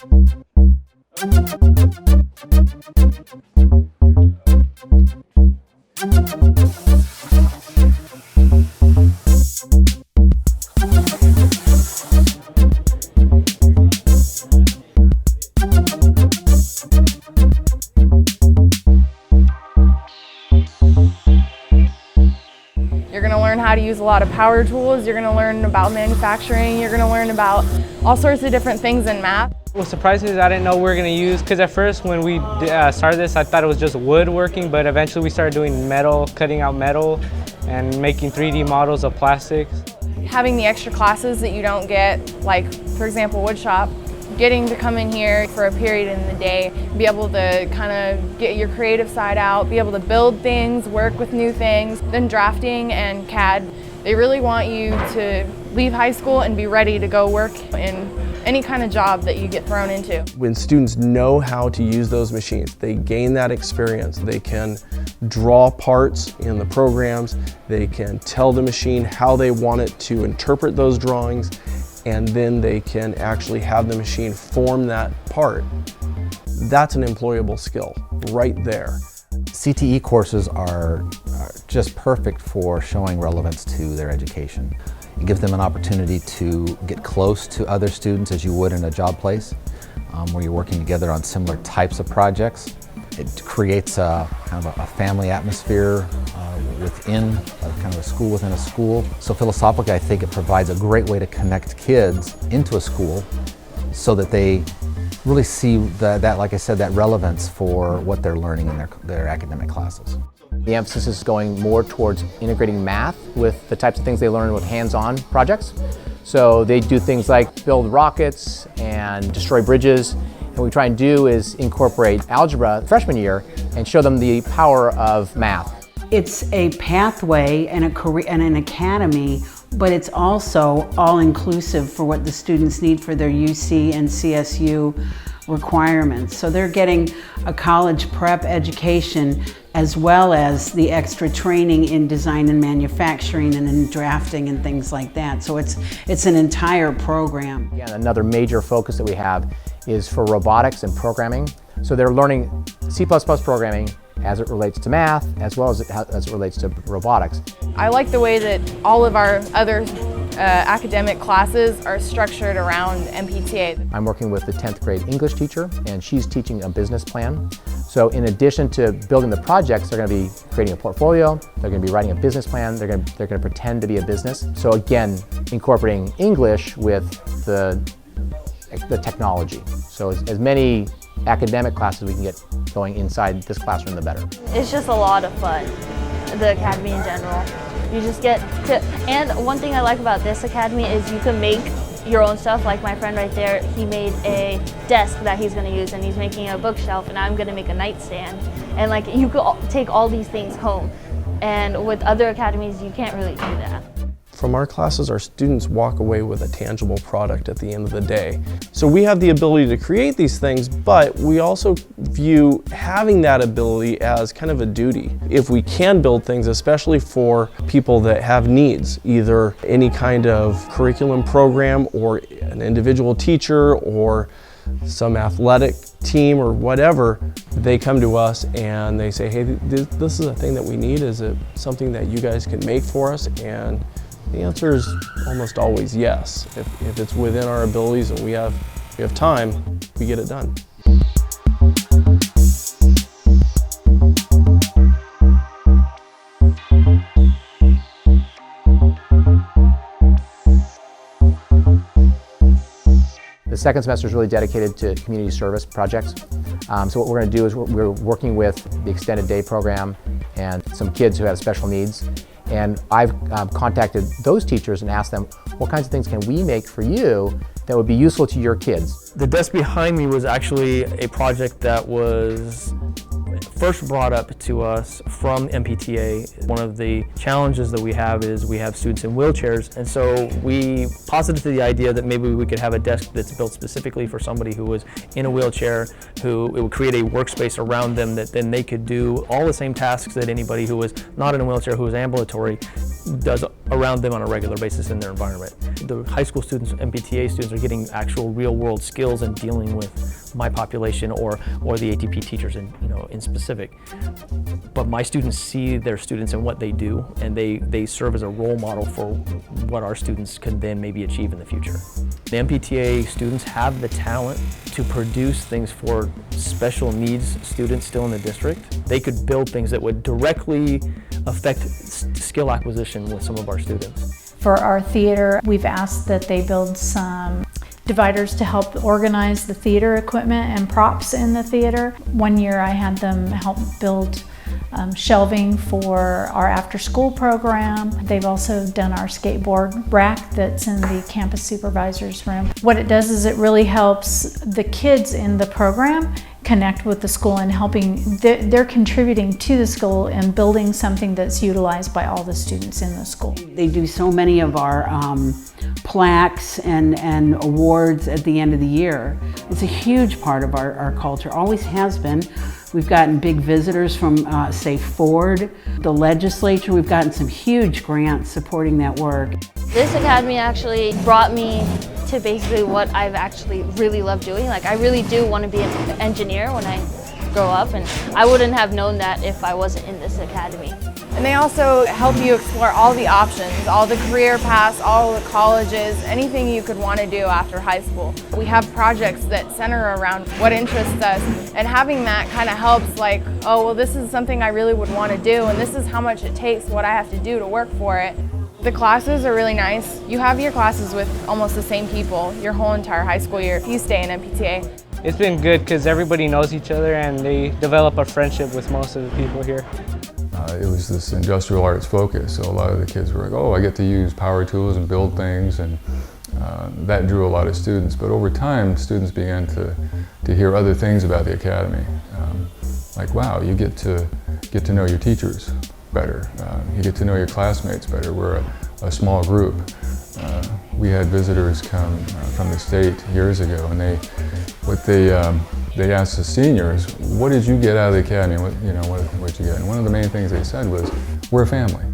You're going to learn how to use a lot of power tools, you're going to learn about manufacturing, you're going to learn about all sorts of different things in math. What surprised me is I didn't know we were going to use, because at first when we started this I thought it was just woodworking, but eventually we started doing metal, cutting out metal and making 3D models of plastics. Having the extra classes that you don't get, like for example woodshop, getting to come in here for a period in the day, be able to kind of get your creative side out, be able to build things, work with new things. Then drafting and CAD, they really want you to leave high school and be ready to go work in any kind of job that you get thrown into. When students know how to use those machines, they gain that experience. They can draw parts in the programs, they can tell the machine how they want it to interpret those drawings, and then they can actually have the machine form that part. That's an employable skill right there. CTE courses are just perfect for showing relevance to their education. It gives them an opportunity to get close to other students as you would in a job place, where you're working together on similar types of projects. It creates a kind of a family atmosphere within kind of a school within a school. So philosophically, I think it provides a great way to connect kids into a school so that they really see that, like I said, that relevance for what they're learning in their academic classes. The emphasis is going more towards integrating math with the types of things they learn with hands-on projects. So they do things like build rockets and destroy bridges. And what we try and do is incorporate algebra freshman year and show them the power of math. It's a pathway and a career and an academy, but it's also all-inclusive for what the students need for their UC and CSU requirements. So they're getting a college prep education as well as the extra training in design and manufacturing and in drafting and things like that. So it's an entire program. Again, another major focus that we have is for robotics and programming. So they're learning C++ programming as it relates to math, as well as it relates to robotics. I like the way that all of our other academic classes are structured around MPTA. I'm working with the 10th grade English teacher, and she's teaching a business plan. So in addition to building the projects, they're going to be creating a portfolio, they're going to be writing a business plan, they're going to pretend to be a business. So again, incorporating English with the technology. So as many academic classes we can get going inside this classroom, the better. It's just a lot of fun, the academy in general. You just get to, and one thing I like about this academy is you can make your own stuff. Like my friend right there, he made a desk that he's going to use, and he's making a bookshelf, and I'm going to make a nightstand. And like you could take all these things home, and with other academies you can't really do that. From our classes, our students walk away with a tangible product at the end of the day. So we have the ability to create these things, but we also view having that ability as kind of a duty. If we can build things, especially for people that have needs, either any kind of curriculum program or an individual teacher or some athletic team or whatever, they come to us and they say, hey, this is a thing that we need. Is it something that you guys can make for us? And the answer is almost always yes. If it's within our abilities and we have time, we get it done. The second semester is really dedicated to community service projects. So what we're going to do is we're working with the extended day program and some kids who have special needs. And I've contacted those teachers and asked them, what kinds of things can we make for you that would be useful to your kids? The desk behind me was actually a project that was first brought up to us from MPTA. One of the challenges that we have is we have students in wheelchairs, and so we posited the idea that maybe we could have a desk that's built specifically for somebody who was in a wheelchair, who it would create a workspace around them that then they could do all the same tasks that anybody who was not in a wheelchair, who was ambulatory, does around them on a regular basis in their environment. The high school students, MPTA students, are getting actual real-world skills in dealing with my population or the ATP teachers in specific. But my students see their students and what they do, and they serve as a role model for what our students can then maybe achieve in the future. The MPTA students have the talent to produce things for special needs students still in the district. They could build things that would directly affect skill acquisition with some of our students. For our theater, we've asked that they build some dividers to help organize the theater equipment and props in the theater. One year I had them help build shelving for our after-school program. They've also done our skateboard rack that's in the campus supervisor's room. What it does is it really helps the kids in the program connect with the school and helping, they're contributing to the school and building something that's utilized by all the students in the school. They do so many of our plaques and awards at the end of the year. It's a huge part of our culture, always has been. We've gotten big visitors from, say, Ford, the legislature. We've gotten some huge grants supporting that work. This academy actually brought me to basically what I've actually really loved doing. Like, I really do want to be an engineer when I grow up, and I wouldn't have known that if I wasn't in this academy. And they also help you explore all the options, all the career paths, all the colleges, anything you could want to do after high school. We have projects that center around what interests us, and having that kind of helps, like, oh, well, this is something I really would want to do, and this is how much it takes, what I have to do to work for it. The classes are really nice. You have your classes with almost the same people your whole entire high school year if you stay in MPTA. It's been good because everybody knows each other and they develop a friendship with most of the people here. It was this industrial arts focus, so a lot of the kids were like, oh, I get to use power tools and build things, and that drew a lot of students. But over time, students began to hear other things about the academy. Like, wow, you get to know your teachers better. You get to know your classmates better. We're a small group. We had visitors come from the state years ago, and they asked the seniors, what did you get out of the academy? What did you get? And one of the main things they said was, we're a family.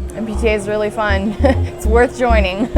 MPTA is really fun. It's worth joining.